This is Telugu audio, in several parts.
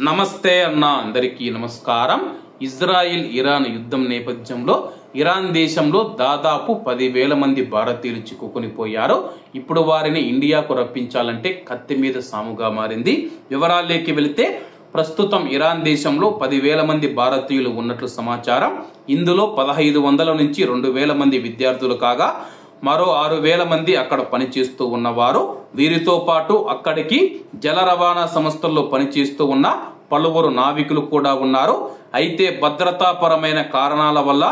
నమస్తే అన్న అందరికీ నమస్కారం. ఇజ్రాయెల్ ఇరాన్ యుద్ధం నేపథ్యంలో ఇరాన్ దేశంలో దాదాపు 10,000 మంది భారతీయులు చిక్కుకొని పోయారు. ఇప్పుడు వారిని ఇండియాకు రప్పించాలంటే కత్తి మీద సాముగా మారింది. వివరాల్లోకి వెళితే ప్రస్తుతం ఇరాన్ దేశంలో 10,000 మంది భారతీయులు ఉన్నట్లు సమాచారం. ఇందులో 1,500 నుంచి 2,000 మంది విద్యార్థులు కాగా మరో 6,000 మంది అక్కడ పనిచేస్తూ ఉన్నవారు. వీరితో పాటు అక్కడికి జల రవాణా సంస్థల్లో పనిచేస్తూ ఉన్న పలువురు నావికులు కూడా ఉన్నారు. అయితే భద్రతాపరమైన కారణాల వల్ల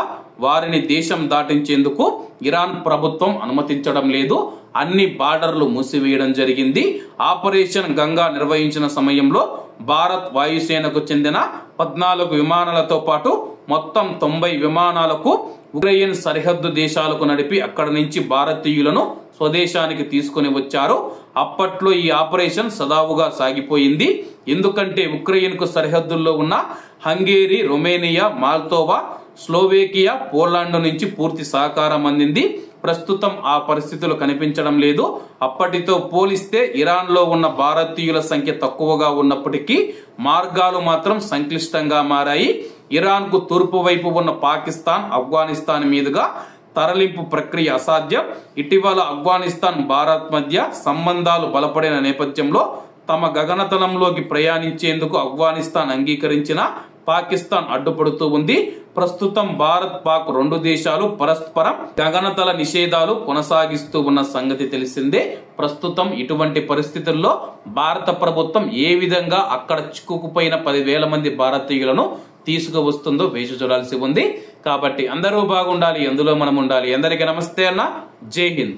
వారిని దేశం దాటించేందుకు ఇరాన్ ప్రభుత్వం అనుమతించడం లేదు. అన్ని బార్డర్లు మూసివేయడం జరిగింది. ఆపరేషన్ గంగా నిర్వహించిన సమయంలో భారత్ వాయుసేనకు చెందిన 14 విమానాలతో పాటు మొత్తం 90 విమానాలకు ఉక్రెయిన్ సరిహద్దు దేశాలకు నడిపి అక్కడ నుంచి భారతీయులను స్వదేశానికి తీసుకుని వచ్చారు. అప్పట్లో ఈ ఆపరేషన్ సదావుగా సాగిపోయింది. ఎందుకంటే ఉక్రెయిన్ కు సరిహద్దుల్లో ఉన్న హంగేరీ, రొమేనియా, మాల్తోవా, స్లోవేకియా, పోలాండ్ నుంచి పూర్తి సహకారం అందింది. ప్రస్తుతం ఆ పరిస్థితులు కనిపించడం లేదు. అప్పటితో పోలిస్తే ఇరాన్ లో ఉన్న భారతీయుల సంఖ్య తక్కువగా ఉన్నప్పటికీ మార్గాలు మాత్రం సంక్లిష్టంగా మారాయి. ఇరాన్ కు తూర్పు వైపు ఉన్న పాకిస్తాన్, ఆఫ్ఘనిస్తాన్ మీదుగా తరలింపు ప్రక్రియ అసాధ్యం. ఇటీవల ఆఫ్ఘనిస్తాన్, భారత్ మధ్య సంబంధాలు బలపడిన నేపథ్యంలో తమ గగనతలంలోకి ప్రయాణించేందుకు ఆఫ్ఘనిస్తాన్ అంగీకరించిన పాకిస్తాన్ అడ్డుపడుతూ ఉంది. ప్రస్తుతం భారత్, పాక్ రెండు దేశాలు పరస్పరం గగనతల నిషేధాలు కొనసాగిస్తూ ఉన్న సంగతి తెలిసిందే. ప్రస్తుతం ఇటువంటి పరిస్థితుల్లో భారత ప్రభుత్వం ఏ విధంగా అక్కడ చిక్కుకుపోయిన 10,000 మంది భారతీయులను తీసుకువస్తుందో వేచి చూడాల్సి ఉంది. కాబట్టి అందరూ బాగుండాలి, అందులో మనం ఉండాలి. అందరికీ నమస్తే అన్న, జై హింద్.